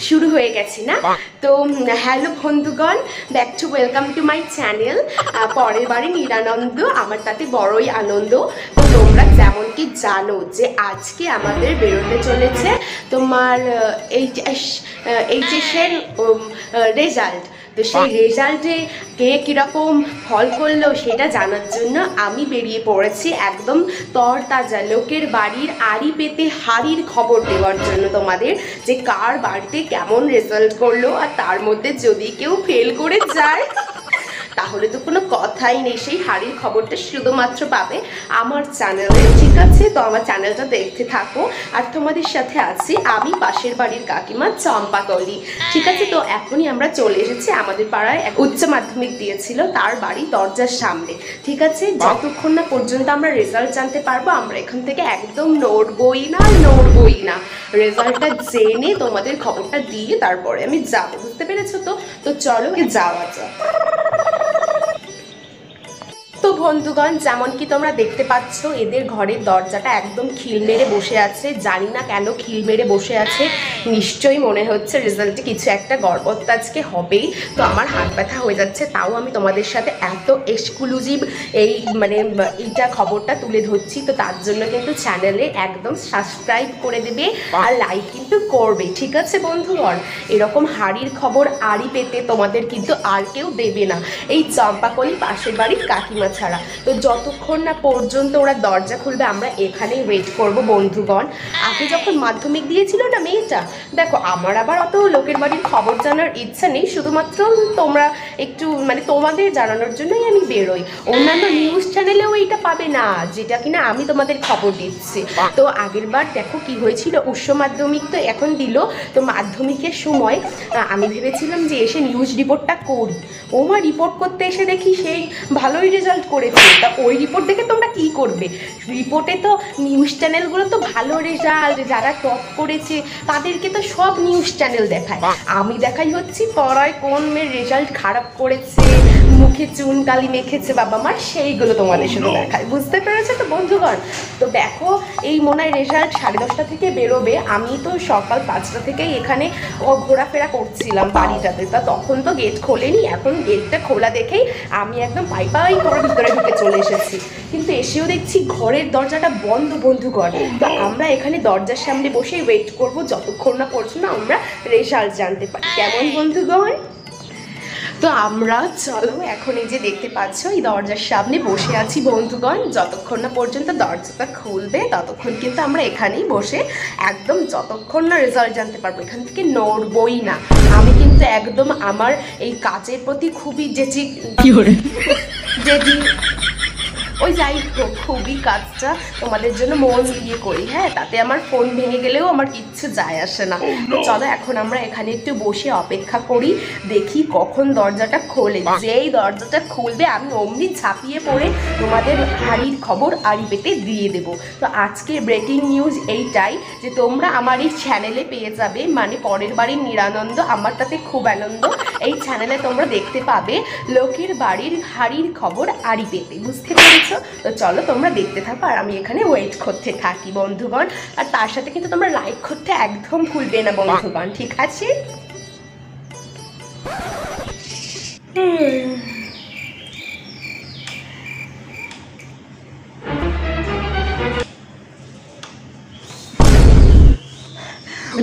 শুরু হয়ে গেছে না? তো হ্যালো বন্ধুগণ, back to welcome to my channel. পরের বারে নিরানন্দ, আমার তাতে বড়ই আনন্দ। তো তোমরা যেমন কি জানো যে আজকে আমাদের বেরোতে চলেছে তোমার এইচএসের রেজাল্ট। তো সেই রেজাল্টে কে কীরকম ফল করলো সেটা জানার জন্য আমি বেরিয়ে পড়েছি একদম তরতাজা লোকের বাড়ির আড়ি পেতে হাড়ির খবর দেওয়ার জন্য তোমাদের, যে কার বাড়িতে কেমন রেজাল্ট করলো। আর তার মধ্যে যদি কেউ ফেল করে যায় তাহলে তো কোনো কথাই নেই, সেই হাড়ির খবরটা শুধুমাত্র পাবে আমার চ্যানেলে। ঠিক আছে, তো আমার চ্যানেলটা দেখতে থাকো। আর তোমাদের সাথে আছি আমি, পাশের বাড়ির কাকিমা চম্পাকলি। ঠিক আছে, তো এখনই আমরা চলে এসেছি আমাদের পাড়ায় এক উচ্চ মাধ্যমিক দিয়েছিল তার বাড়ি দরজার সামনে। ঠিক আছে, যতক্ষণ না পর্যন্ত আমরা রেজাল্ট জানতে পারবো আমরা এখান থেকে একদম নড়বই না। রেজাল্টটা জেনে তোমাদের খবরটা দিয়ে তারপরে আমি যাবো, বুঝতে পেরেছো? তো চলো যাওয়া যাক। তো বন্ধুগণ, যেমন কি তোমরা দেখতে পাচ্ছ এদের ঘরের দরজাটা একদম খিল মেরে বসে আছে। জানি না কেন খিল মেরে বসে আছে, নিশ্চয়ই মনে হচ্ছে রেজাল্টে কিছু একটা গড়বড় আজকে হবেই। তো আমার হাত ব্যথা হয়ে যাচ্ছে, তাও আমি তোমাদের সাথে এত এক্সক্লুসিভ এইটা খবরটা তুলে ধরছি। তো তার জন্য কিন্তু চ্যানেলে একদম সাবস্ক্রাইব করে দেবে আর লাইক কিন্তু করবে। ঠিক আছে বন্ধুগণ, এরকম হাড়ির খবর আড়ি পেতে তোমাদের কিন্তু আর কেউ দেবে না, এই চম্পাকলি পাশের বাড়ির কাকিমা ছাড়া। তো যতক্ষণ না পর্যন্ত ওরা দরজা খুলবে আমরা এখানেই ওয়েট করব বন্ধুগণ। আগে যখন মাধ্যমিক দিয়েছিল না মেয়েটা, দেখো আমার আবার অত লোকের বাড়ির খবর জানার ইচ্ছা নেই, শুধুমাত্র তোমরা একটু তোমাদের জানানোর জন্যই আমি বেরোই। অন্যান্য নিউজ চ্যানেলেও এইটা পাবে না যেটা কিনা আমি তোমাদের খবর দিচ্ছি। তো আগের বার দেখো কি হয়েছিল, উচ্চ মাধ্যমিক তো এখন দিল। তো মাধ্যমিকের সময় আমি ভেবেছিলাম যে এসে নিউজ রিপোর্টটা করি। ওমা রিপোর্ট করতে এসে দেখি সেই ভালোই রেজাল্ট করেছে। তা ওই রিপোর্ট দেখে তোমরা কি করবে? রিপোর্টে তো নিউজ চ্যানেলগুলো তো ভালো রেজাল্ট, যারা টপ করেছে তাদেরকে তো সব নিউজ চ্যানেল দেখায়। আমি দেখাই হচ্ছি পড়ায় কোন মেয়ের রেজাল্ট খারাপ করেছে, মুখে চুন কালি মেখেছে বাবা মার, সেইগুলো তোমাদের সাথে দেখায়। বুঝতে পেরেছো তো বন্ধুগণ? তো দেখো এই মনে হয় রেজাল্ট 10:30 থেকে বেরোবে। আমি তো সকাল 5টা থেকেই এখানে ঘোরাফেরা করছিলাম বাড়িটাতে। তা তখন তো গেট খোলেনি, এখন গেটটা খোলা দেখেই আমি একদম পাই করে ভিতরে ঢুকে চলে এসেছি। কিন্তু এসেও দেখছি ঘরের দরজাটা বন্ধ বন্ধুগণ। তো আমরা এখানে দরজার সামনে বসে ওয়েট করব যতক্ষণ না পর্যন্ত আমরা রেজাল্ট জানতে পারি। কেমন বন্ধুগণ? তো আমরা চলো এখন এই যে দেখতে পাচ্ছ এই দরজার সামনে বসে আছি বন্ধুগণ। যতক্ষণ না পর্যন্ত দরজাটা খুলবে ততক্ষণ কিন্তু আমরা এখানেই বসে একদম যতক্ষণ না রেজাল্ট জানতে পারবো এখান থেকে নড়বই না। আমি কিন্তু একদম আমার এই কাজের প্রতি খুবই ওই যাই হোক খুবই কাজটা তোমাদের জন্য মন দিয়ে করি। হ্যাঁ, তাতে আমার ফোন ভেঙে গেলেও আমার কিচ্ছু যায় আসে না। তো চলো এখন আমরা এখানে একটু বসে অপেক্ষা করি, দেখি কখন দরজাটা খোলে। যেই দরজাটা খুলবে আমি অমনি ঝাঁপিয়ে পড়ে তোমাদের হাড়ির খবর আড়ি পেতে দিয়ে দেব। তো আজকের ব্রেকিং নিউজ এইটাই যে তোমরা আমার এই চ্যানেলে পেয়ে যাবে, মানে পরের বাড়ির নিরানন্দ, আমার তাতে খুব আনন্দ। এই চ্যানেলে তোমরা দেখতে পাবে লোকের বাড়ির হাড়ির খবর আড়ি পেতে। বুঝতে পেরেছো? তো চলো তোমরা দেখতে থাকো আর আমি এখানে ওয়েট করতে থাকি বন্ধুগণ। আর তার সাথে কিন্তু তোমরা লাইক করতে একদম ভুলবে না বন্ধুগণ, ঠিক আছে?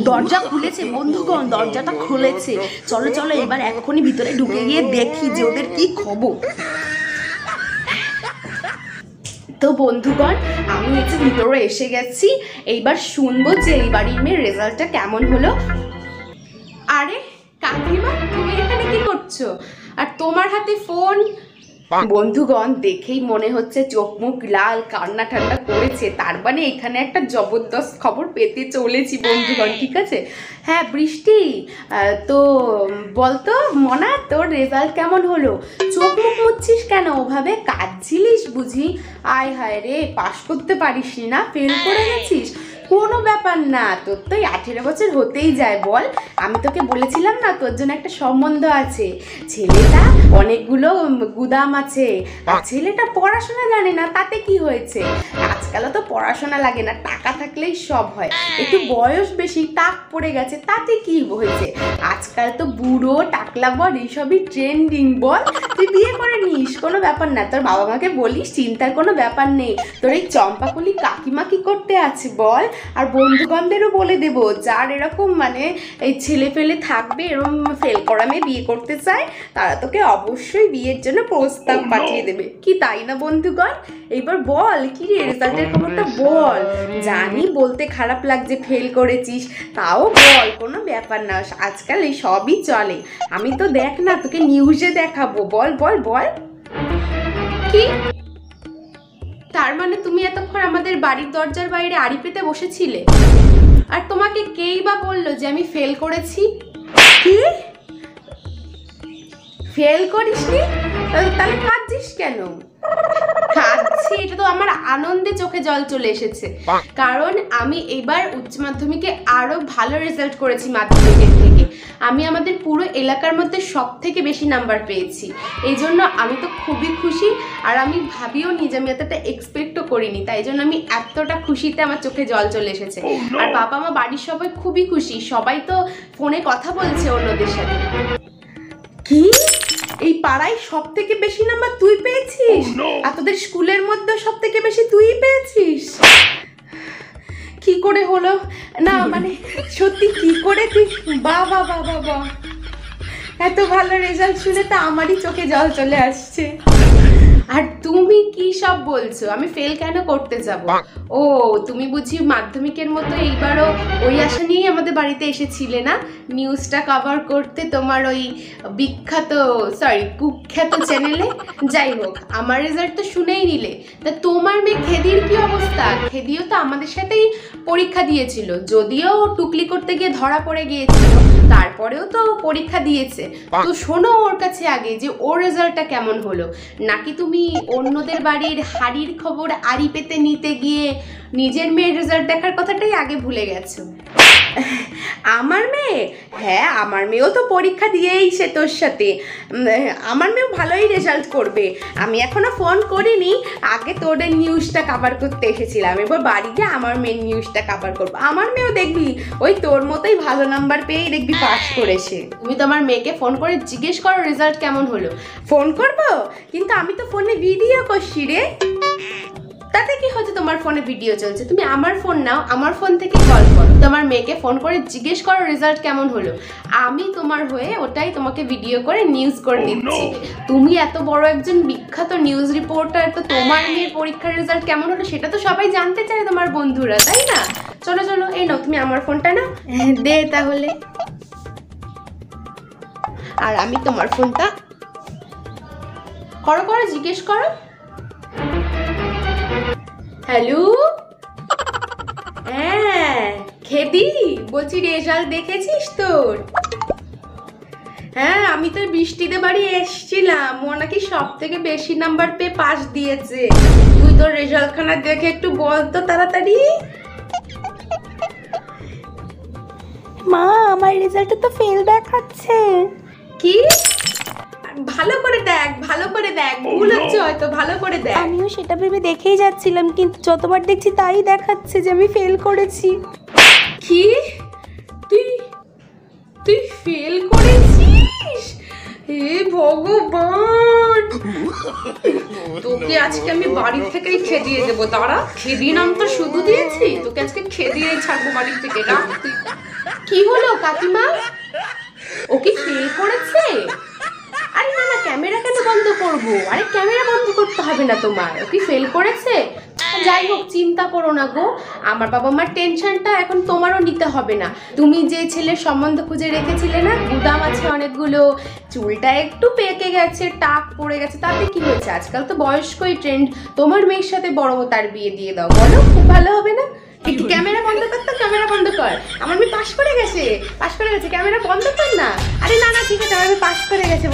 দরজা খুলেছে বন্ধুগণ, দরজাটা খুলেছে। চলো চলো এবার এখনই ভিতরে ঢুকে গিয়ে দেখি যে ওদের কি খবর। তো বন্ধুগণ আমি এই যে ভিতরে এসে গেছি, এইবার শুনবো যে এই বাড়ির মেয়ের রেজাল্টটা কেমন হলো। আরে কাকিমা, তুমি এখানে কি করছো? আর তোমার হাতে ফোন? বন্ধুগণ দেখেই মনে হচ্ছে চোখ মুখ লাল, কান্না ঠান্ডা করেছে। তার মানে এখানে একটা জবরদস্ত খবর পেতে চলেছি বন্ধুগণ। ঠিক আছে, হ্যাঁ বৃষ্টি, তো বলতো মনা তোর রেজাল্ট কেমন হলো? চোখ মুখ মুচ্ছিস কেন ওভাবে? কাঁদছিলিস বুঝি? আয় হায় রে, পাশ করতে পারিস না, ফেল করে গেছিস? কোনো ব্যাপার না, তোর তো 18 বছর হতেই যায় বল। আমি তোকে বলেছিলাম না তোর জন্য একটা সম্বন্ধ আছে। ছেলেটা অনেকগুলো গুদাম আছে, আর ছেলেটা পড়াশোনা জানে না, তাতে কি হয়েছে? আজকালও তো পড়াশোনা লাগে না, টাকা থাকলেই সব হয়। একটু বয়স বেশি, টাক পড়ে গেছে, তাতে কি হয়েছে? আজকাল তো বুড়ো টাকলা বল এইসবই ট্রেন্ডিং। বল তুই বিয়ে করে নিস, কোনো ব্যাপার না। তোর বাবা মাকে বলিস চিন্তার কোনো ব্যাপার নেই। তোর এই চম্পাকলি কাকিমা কি করতে আছে বল? আর বন্ধু বান্ধবেরও বলে দেবো, যার এরকম মানে এই ছেলে ফেলে থাকবে, এরকম ফেল করা মেয়ে বিয়ে করতে চায়, তারা তোকে অবশ্যই বিয়ের জন্য প্রস্তাব পাঠিয়ে দেবে। কি তাই না বন্ধুগণ? এইবার বল কি রে, রেজাল্টের খবরটা বল। জানি বলতে খারাপ লাগছে ফেল করেছিস, তাও বল, কোনো ব্যাপার না, আজকাল এই সবই চলে। আমি তো দেখ না তোকে নিউজে দেখাবো। বল বল বল। কি তার মানে তুমি এতক্ষণ আমাদের বাড়ির দরজার বাইরে আড়ি পেতে বসেছিলে? আর তোমাকে কেই বা বললো যে আমি ফেল করেছি? কি ফেল করিসনি? তাহলে কাঁদছিস কেন? কাঁদছি, এটা তো আমার আনন্দে চোখে জল চলে এসেছে, কারণ আমি এবার উচ্চ মাধ্যমিকে আরো ভালো রেজাল্ট করেছি মাধ্যমিকের থেকে। আমি আমাদের পুরো এলাকার মধ্যে সব থেকে বেশি নাম্বার পেয়েছি। এই জন্য আমি তো খুবই খুশি, আর আমি ভাবিও নি যে আমি এতটা এক্সপেক্টও করিনি, তাই জন্য আমি এতটা খুশিতে আমার চোখে জল চলে এসেছে। আর বাবা মা বাড়ির সবাই খুবই খুশি, সবাই তো ফোনে কথা বলছে অন্যদের সাথে। কি এই পাড়ায় সব থেকে বেশি নাম্বার তুই পেয়েছিস? আর তোদের স্কুলের মধ্যে সব থেকে বেশি তুই পেয়েছিস? কি করে হলো? না মানে সত্যি কি করে তুই? বাবা বাবা বাবা, এত ভালো রেজাল্ট শুনে তো আমারই চোখে জল চলে আসছে। আর তুমি কি সব বলছো? আমি ফেল কেন করতে যাব? ও তুমি বুঝি মাধ্যমিকের মতো এইবারও ওই আশা নিয়েই আমাদের বাড়িতে এসেছিলে না, নিউজটা কভার করতে তোমার ওই বিখ্যাত কুখ্যাত চ্যানেলে? যাই হোক, আমার রেজাল্ট তো শুনেই নিলে। তা তোমার মেয়ে খেদির কি অবস্থা? খেদিও তো আমাদের সাথেই পরীক্ষা দিয়েছিল, যদিও টুকলি করতে গিয়ে ধরা পড়ে গিয়েছিল, তারপরেও তো পরীক্ষা দিয়েছে। তো শোনো ওর কাছে আগে যে ওর রেজাল্টটা কেমন হলো। নাকি তুমি অন্যদের বাড়ির হাড়ির খবর আড়ি পেতে নিতে গিয়ে নিজের মেয়ের রেজাল্ট দেখার কথাটাই আগে ভুলে গেছো? আমার মেয়ে? হ্যাঁ, আমার মেয়েও তো পরীক্ষা দিয়েই সে তোর সাথে। আমার মেয়েও ভালোই রেজাল্ট করবে। আমি এখনো ফোন করিনি, আগে তোদের নিউজটা কভার করতে এসেছিলাম, এবার বাড়ি গিয়ে আমার মেয়ের নিউজটা কভার করবো। আমার মেয়েও দেখবি ওই তোর মতোই ভালো নাম্বার পেয়েই দেখবি পাস করেছে। তুমি তো আমার মেয়েকে ফোন করে জিজ্ঞেস করো রেজাল্ট কেমন হলো। ফোন করবো, কিন্তু আমি তো ফোনে ভিডিও করছি রে। তাতে কি হচ্ছে? তোমার ফোনে ভিডিও চলছে, তুমি আমার ফোন নাও, আমার ফোন থেকে কল করো, তোমার মেয়েকে ফোন করে জিজ্ঞেস করো রেজাল্ট কেমন হলো। আমি তোমার হয়ে ওটাই তোমাকে ভিডিও করে নিউজ করে দিচ্ছি। তুমি এত বড় একজন বিখ্যাত নিউজ রিপোর্টার, তো তোমার মেয়ের পরীক্ষার রেজাল্ট কেমন হলো সেটা তো সবাই জানতে চায়, তোমার বন্ধুরা, তাই না? চলো চলো, এই নাও তুমি আমার ফোনটা নাও, দে তাহলে। আর আমি তোমার ফোনটা করো করো, জিজ্ঞেস করো। হ্যালো, হ্যাঁ খেদি বলছি, রেজাল্ট দেখেছিস তোর? হ্যাঁ, আমি তো বৃষ্টিতে বাড়ি এসছিলাম, ও নাকি সব থেকে বেশি নাম্বার পেয়ে পাস দিয়েছে। তুই তোর রেজাল্টখানা দেখে একটু বল তো তাড়াতাড়ি। মা, আমার রেজাল্টে তো ফেল দেখাচ্ছে। কি? ভালো করে দেখ, ভালো করে দেখ, ভুল হচ্ছে হয়তো, ভালো করে দেখ। আমিও সেটা ভেবে দেখেই যাচ্ছিলাম, কিন্তু যতবার দেখছি তাই দেখাচ্ছে যে আমি ফেল করেছি। কি? তুই ফেল করেছিস? হে ভগবান, তোকে আজকে আমি বাড়ি থেকেই খেদিয়ে দেবো। দাঁড়া, খেদিয়ে নাম তো শুধু দিয়েছি, তোকে আজকে খেদিয়ে ছাড়বো বাড়ি থেকে। রাখ তুই। কি হলো কাকিমা? ও কি ফেল করেছে? আরে না না, ক্যামেরা কেন বন্ধ করবো? আরে ক্যামেরা বন্ধ করতে হবে না তোমার, ও কি ফেল করেছে? যাই হোক, চিন্তা করো না গো, আমার বাবা মার টেনশনটা এখন তোমারও নিতে হবে না। তুমি যে ছেলের সম্বন্ধ খুঁজে রেখেছিলে না, গুদাম আছে অনেকগুলো, চুলটা একটু পেকে গেছে, টাক পড়ে গেছে, তাতে কি হয়েছে? আজকাল তো বয়স্কই ট্রেন্ড, তোমার মেয়ের সাথে বড় তার বিয়ে দিয়ে দাও, বলো খুব ভালো হবে না? একটু ক্যামেরা বন্ধ কর তো, ক্যামেরা বন্ধ কর। আমার মেয়ে পাশ করে গেছে, ক্যামেরা বন্ধ কর না। আরে না না, ঠিক আছে, আমার মেয়ে পাশ করে গেছে।